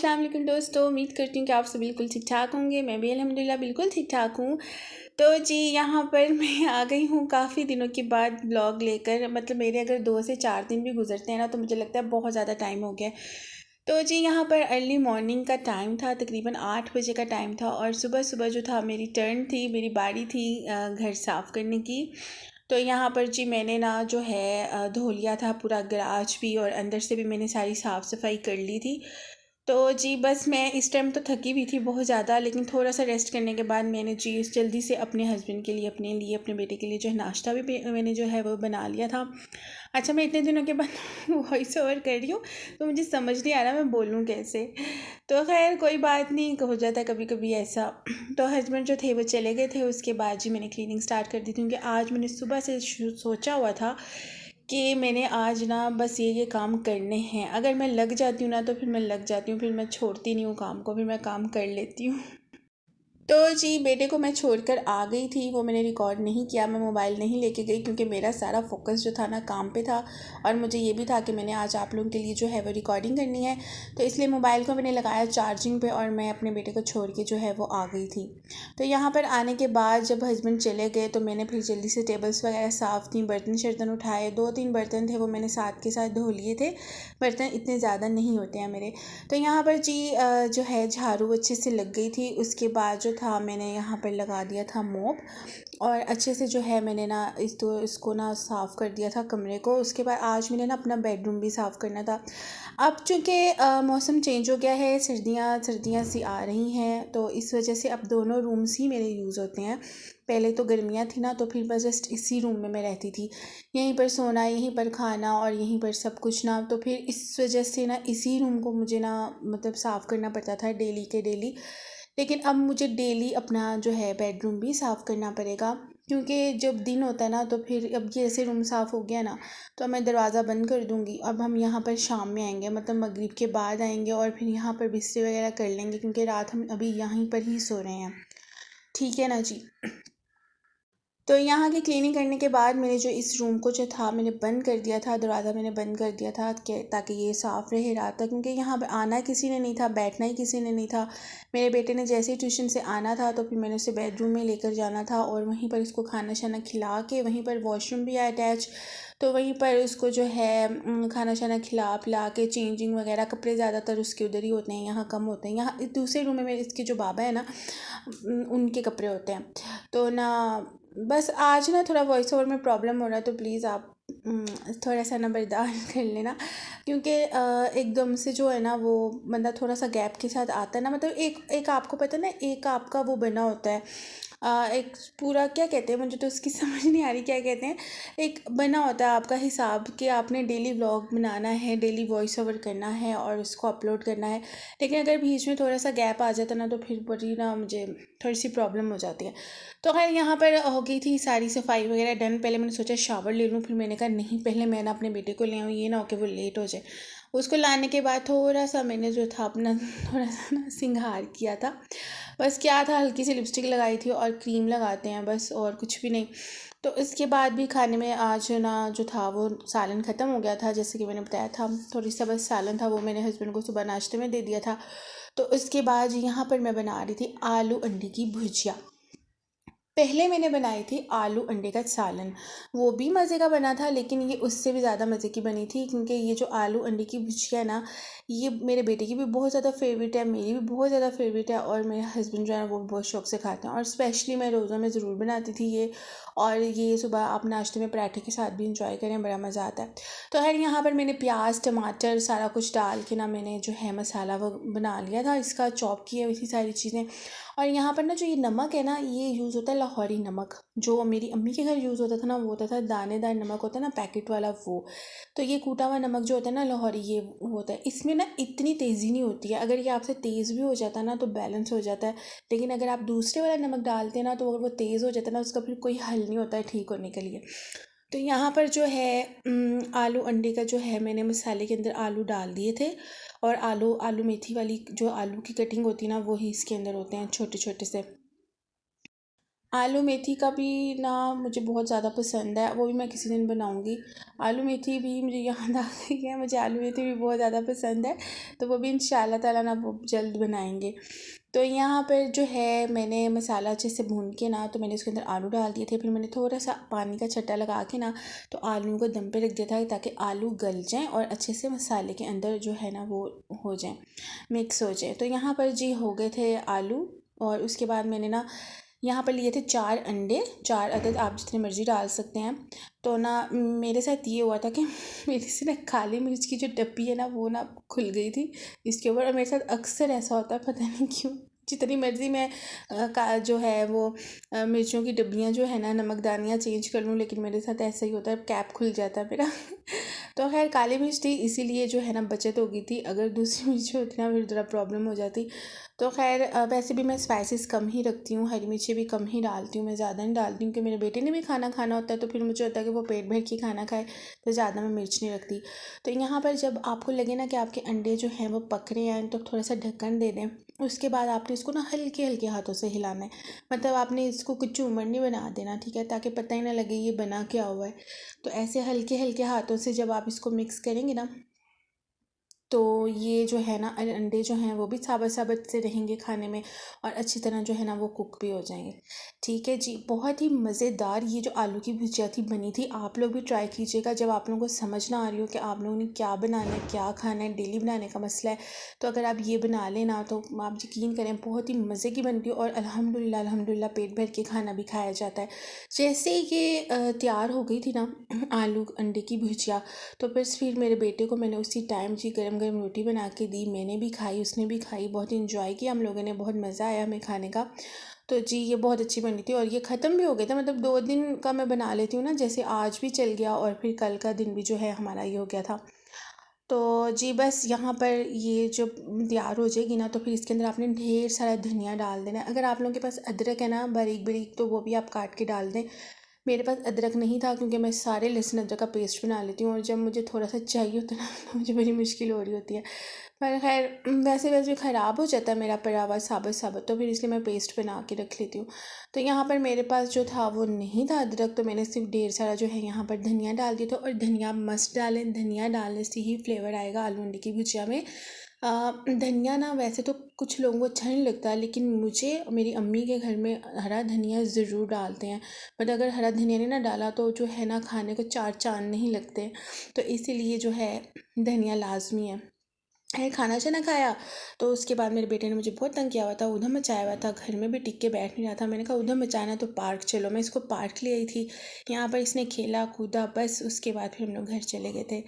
अस्सलाम वालेकुम दोस्तों, उम्मीद करती हूँ कि आप सब बिल्कुल ठीक ठाक होंगे। मैं भी अल्हम्दुलिल्लाह बिल्कुल ठीक ठाक हूँ। तो जी यहाँ पर मैं आ गई हूँ काफ़ी दिनों के बाद ब्लॉग लेकर। मतलब मेरे अगर 2 से 4 दिन भी गुजरते हैं ना तो मुझे लगता है बहुत ज़्यादा टाइम हो गया है। तो जी यहाँ पर अर्ली मॉर्निंग का टाइम था, तकरीबन 8 बजे का टाइम था और सुबह सुबह जो था मेरी टर्न थी, मेरी बारी थी घर साफ़ करने की। तो यहाँ पर जी मैंने ना जो है धो लिया था पूरा गराज भी और अंदर से भी मैंने सारी साफ़ सफाई कर ली थी। तो जी बस मैं इस टाइम तो थकी हुई थी बहुत ज़्यादा, लेकिन थोड़ा-सा रेस्ट करने के बाद मैंने जी जल्दी से अपने हस्बैंड के लिए, अपने लिए, अपने बेटे के लिए जो है नाश्ता भी मैंने जो है वो बना लिया था। अच्छा, मैं इतने दिनों के बाद वॉइस ओवर कर रही हूँ, तो मुझे समझ नहीं आ रहा मैं बोलूँ कैसे? तो ख़ैर कोई बात नहीं, हो जाता है कभी-कभी ऐसा। तो हस्बैंड जो थे वो चले गए थे, उसके बाद जी मैंने क्लीनिंग स्टार्ट कर दी थी क्योंकि आज मैंने सुबह से सोचा हुआ था कि मैंने आज ना बस ये काम करने हैं। अगर मैं लग जाती हूँ ना तो फिर मैं लग जाती हूँ, फिर मैं छोड़ती नहीं हूँ काम को, फिर मैं काम कर लेती हूँ। तो जी बेटे को मैं छोड़कर आ गई थी, वो मैंने रिकॉर्ड नहीं किया, मैं मोबाइल नहीं लेके गई क्योंकि मेरा सारा फोकस जो था ना काम पे था और मुझे ये भी था कि मैंने आज आप लोगों के लिए जो है वो रिकॉर्डिंग करनी है। तो इसलिए मोबाइल को मैंने लगाया चार्जिंग पे और मैं अपने बेटे को छोड़ के जो है वो आ गई थी। तो यहाँ पर आने के बाद जब हस्बैंड चले गए तो मैंने फिर जल्दी से टेबल्स वगैरह साफ़ की, बर्तन शर्तन उठाए, 2-3 बर्तन थे वो मैंने साथ के साथ धो लिए थे। बर्तन इतने ज़्यादा नहीं होते हैं मेरे। तो यहाँ पर जी जो है झाड़ू अच्छे से लग गई थी। उसके बाद जो था मैंने यहाँ पर लगा दिया था मोप और अच्छे से जो है मैंने ना इसको ना साफ़ कर दिया था कमरे को। उसके बाद आज मैंने ना अपना बेडरूम भी साफ़ करना था। अब चूँकि मौसम चेंज हो गया है, सर्दियाँ सर्दियाँ सी आ रही हैं, तो इस वजह से अब दोनों रूम्स ही मेरे यूज़ होते हैं। पहले तो गर्मियाँ थी ना तो फिर बस जस्ट इसी रूम में मैं रहती थी, यहीं पर सोना, यहीं पर खाना और यहीं पर सब कुछ ना। तो फिर इस वजह से ना इसी रूम को मुझे ना मतलब साफ़ करना पड़ता था डेली के डेली। लेकिन अब मुझे डेली अपना जो है बेडरूम भी साफ़ करना पड़ेगा क्योंकि जब दिन होता है ना तो फिर अब ये ऐसे रूम साफ़ हो गया ना तो मैं दरवाज़ा बंद कर दूँगी। अब हम यहाँ पर शाम में आएंगे, मतलब मगरिब के बाद आएंगे और फिर यहाँ पर बिस्तर वगैरह कर लेंगे क्योंकि रात हम अभी यहीं पर ही सो रहे हैं। ठीक है ना जी। तो यहाँ की क्लीनिंग करने के बाद मैंने जो इस रूम को जो था मैंने बंद कर दिया था, दरवाज़ा मैंने बंद कर दिया था कि ताकि ये साफ़ रहे रात तक, क्योंकि यहाँ पे आना किसी ने नहीं था, बैठना ही किसी ने नहीं था। मेरे बेटे ने जैसे ही ट्यूशन से आना था तो फिर मैंने उसे बेडरूम में लेकर जाना था और वहीं पर उसको खाना शाना खिला के, वहीं पर वॉशरूम भी है अटैच, तो वहीं पर उसको जो है खाना शाना खिला पिला के चेंजिंग वगैरह, कपड़े ज़्यादातर उसके उधर ही होते हैं, यहाँ कम होते हैं। यहाँ दूसरे रूम में मेरे इसके जो बाबा है ना उनके कपड़े होते हैं। तो ना बस आज ना थोड़ा वॉइस ओवर में प्रॉब्लम हो रहा है तो प्लीज़ आप थोड़ा सा ना बर्दाश्त कर लेना क्योंकि एकदम से जो है ना वो बंदा थोड़ा सा गैप के साथ आता है ना, मतलब एक एक आपको पता है ना, एक आपका वो बना होता है एक पूरा क्या कहते हैं, मुझे तो उसकी समझ नहीं आ रही क्या कहते हैं। एक बना होता है आपका हिसाब कि आपने डेली व्लॉग बनाना है, डेली वॉइस ओवर करना है और उसको अपलोड करना है। लेकिन अगर बीच में थोड़ा सा गैप आ जाता ना तो फिर बड़ी ना मुझे थोड़ी सी प्रॉब्लम हो जाती है। तो खैर यहाँ पर हो गई थी सारी सफाई वगैरह डन। पहले मैंने सोचा शावर ले लूँ, फिर मैंने कहा नहीं, पहले मैं ना अपने बेटे को ले आऊँ, ये ना हो कि वो लेट हो जाए। उसको लाने के बाद थोड़ा सा मैंने जो था अपना थोड़ा सा ना सिंगार किया था। बस क्या था, हल्की सी लिपस्टिक लगाई थी और क्रीम लगाते हैं बस, और कुछ भी नहीं। तो इसके बाद भी खाने में आज ना जो था वो सालन ख़त्म हो गया था, जैसे कि मैंने बताया था, थोड़ी सा बस सालन था, वो मैंने हस्बैंड को सुबह नाश्ते में दे दिया था। तो इसके बाद यहाँ पर मैं बना रही थी आलू अंडे की भुजिया। पहले मैंने बनाई थी आलू अंडे का सालन, वो भी मज़े का बना था, लेकिन ये उससे भी ज़्यादा मज़े की बनी थी क्योंकि ये जो आलू अंडे की भुजिया है ना, ये मेरे बेटे की भी बहुत ज़्यादा फेवरेट है, मेरी भी बहुत ज़्यादा फेवरेट है और मेरे हस्बैंड जो है वो बहुत शौक से खाते हैं और स्पेशली मैं रोज़ों में ज़रूर बनाती थी ये। और ये सुबह आप नाश्ते में पराठे के साथ भी इंजॉय करें, बड़ा मज़ा आता है। तो खैर यहाँ पर मैंने प्याज टमाटर सारा कुछ डाल के ना मैंने जो है मसाला वो बना लिया था, इसका चॉप किया हुई थी सारी चीज़ें। और यहाँ पर ना जो ये नमक है ना, ये यूज़ होता है लाहौरी नमक, जो मेरी अम्मी के घर यूज़ होता था ना वो होता था दानेदार नमक, होता है ना पैकेट वाला वो। तो ये कूटा हुआ नमक जो होता है ना लाहौरी, ये होता है। इसमें ना इतनी तेज़ी नहीं होती है, अगर ये आपसे तेज़ भी हो जाता है ना तो बैलेंस हो जाता है। लेकिन अगर आप दूसरे वाला नमक डालते हैं ना तो अगर वो तेज़ हो जाता है ना, उसका फिर कोई हल नहीं होता है ठीक होने के लिए। तो यहाँ पर जो है आलू अंडे का जो है मैंने मसाले के अंदर आलू डाल दिए थे और आलू आलू मेथी वाली जो आलू की कटिंग होती है ना वो ही इसके अंदर होते हैं छोटे छोटे से। आलू मेथी का भी ना मुझे बहुत ज़्यादा पसंद है, वो भी मैं किसी दिन बनाऊंगी। आलू मेथी भी मुझे याद आ गई है, मुझे आलू मेथी भी बहुत ज़्यादा पसंद है, तो वो भी इंशाल्लाह ताला ना वो जल्द बनाएंगे। तो यहाँ पर जो है मैंने मसाला अच्छे से भून के ना, तो मैंने उसके अंदर आलू डाल दिए थे, फिर मैंने थोड़ा सा पानी का छट्टा लगा के ना तो आलू को दम पे रख दिया था ताकि आलू गल जाएँ और अच्छे से मसाले के अंदर जो है ना वो हो जाए, मिक्स हो जाए। तो यहाँ पर जी हो गए थे आलू, और उसके बाद मैंने ना यहाँ पर लिए थे 4 अंडे, 4 अदद, आप जितने मर्ज़ी डाल सकते हैं। तो ना मेरे साथ ये हुआ था कि मेरे से ना काली मिर्च की जो डब्बी है ना वो ना खुल गई थी इसके ऊपर, और मेरे साथ अक्सर ऐसा होता है, पता नहीं क्यों। जितनी मर्ज़ी मैं का जो है वो मिर्चों की डब्बियाँ जो है ना, नमकदानियाँ चेंज कर लूँ, लेकिन मेरे साथ ऐसा ही होता है, कैप खुल जाता है मेरा। तो खैर काली मिर्च थी इसीलिए जो है ना बचत हो गई थी, अगर दूसरी मिर्च होती ना फिर ज़रा प्रॉब्लम हो जाती। तो खैर वैसे भी मैं स्पाइसेस कम ही रखती हूँ, हरी मिर्ची भी कम ही डालती हूँ, मैं ज़्यादा नहीं डालती हूँ, कि मेरे बेटे ने भी खाना खाना होता है, तो फिर मुझे होता है कि वो पेट भर के खाना खाए, तो ज़्यादा मैं मिर्च नहीं रखती। तो यहाँ पर जब आपको लगे ना कि आपके अंडे जो हैं वो पक रहे हैं, तो थोड़ा सा ढक्कन दे दें। उसके बाद आपने इसको ना हल्के हल्के हाथों से हिलाना है, मतलब आपने इसको कुछ चूमर नहीं बना देना, ठीक है, ताकि पता ही ना लगे ये बना क्या हुआ है। तो ऐसे हल्के हल्के हाथों से जब आप इसको मिक्स करेंगे ना, तो ये जो है ना अंडे जो हैं वो भी साबुत साबुत से रहेंगे खाने में, और अच्छी तरह जो है ना वो कुक भी हो जाएंगे। ठीक है जी, बहुत ही मज़ेदार ये जो आलू की भुजिया थी बनी थी, आप लोग भी ट्राई कीजिएगा। जब आप लोगों को समझ ना आ रही हो कि आप लोगों ने क्या बनाना है, क्या खाना है, डेली बनाने का मसला है, तो अगर आप ये बना लेना तो आप यकीन करें बहुत ही मज़े की बनती है, और अल्हम्दुलिल्लाह अल्हम्दुलिल्लाह पेट भर के खाना भी खाया जाता है। जैसे ये तैयार हो गई थी ना आलू अंडे की भुजिया, तो बस फिर मेरे बेटे को मैंने उसी टाइम जी गरम गरम रोटी बना के दी, मैंने भी खाई, उसने भी खाई, बहुत इंजॉय किया हम लोगों ने, बहुत मज़ा आया हमें खाने का। तो जी ये बहुत अच्छी बनी थी, और ये ख़त्म भी हो गया था, मतलब 2 दिन का मैं बना लेती हूँ ना, जैसे आज भी चल गया और फिर कल का दिन भी जो है हमारा ये हो गया था। तो जी बस यहाँ पर ये जब तैयार हो जाएगी ना, तो फिर इसके अंदर आपने ढेर सारा धनिया डाल देना है। अगर आप लोगों के पास अदरक है ना बारीक बारीक, तो वो भी आप काट के डाल दें। मेरे पास अदरक नहीं था, क्योंकि मैं सारे लहसुन अदरक का पेस्ट बना लेती हूँ, और जब मुझे थोड़ा सा चाहिए होता है ना तो मुझे बड़ी मुश्किल हो रही होती है। पर खैर वैसे वैसे ख़राब हो जाता है मेरा पड़ा हुआ साबुत साबुत, तो फिर इसलिए मैं पेस्ट बना के रख लेती हूँ। तो यहाँ पर मेरे पास जो था वो नहीं था अदरक, तो मैंने सिर्फ ढेर सारा जो है यहाँ पर धनिया डाल दिया था, और धनिया मस्त डालें, धनिया डालने से ही फ्लेवर आएगा आलू अंडे की भुजिया में। धनिया ना वैसे तो कुछ लोगों को अच्छा नहीं लगता, लेकिन मुझे मेरी अम्मी के घर में हरा धनिया ज़रूर डालते हैं, बट अगर हरा धनिया ने ना डाला तो जो है ना खाने को चार चांद नहीं लगते, तो इसीलिए जो है धनिया लाजमी है। है खाना चाना खाया, तो उसके बाद मेरे बेटे ने मुझे बहुत तंग किया हुआ था, उधम मचाया हुआ था, घर में भी टिक के बैठ नहीं रहा था। मैंने कहा उधम मचाना तो पार्क चलो, मैं इसको पार्क ले आई थी, यहाँ पर इसने खेला कूदा, बस उसके बाद फिर हम लोग घर चले गए थे।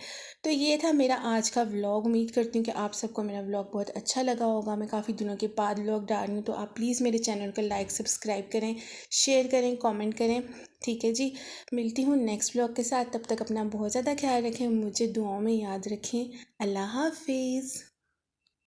तो ये था मेरा आज का व्लॉग, उम्मीद करती हूँ कि आप सबको मेरा व्लॉग बहुत अच्छा लगा होगा। मैं काफ़ी दिनों के बाद व्लॉग डाल रही हूँ, तो आप प्लीज़ मेरे चैनल को लाइक सब्सक्राइब करें, शेयर करें, कॉमेंट करें। ठीक है जी, मिलती हूँ नेक्स्ट व्लॉग के साथ, तब तक अपना बहुत ज़्यादा ख्याल रखें, मुझे दुआओं में याद रखें। अल्लाह हाफिज़।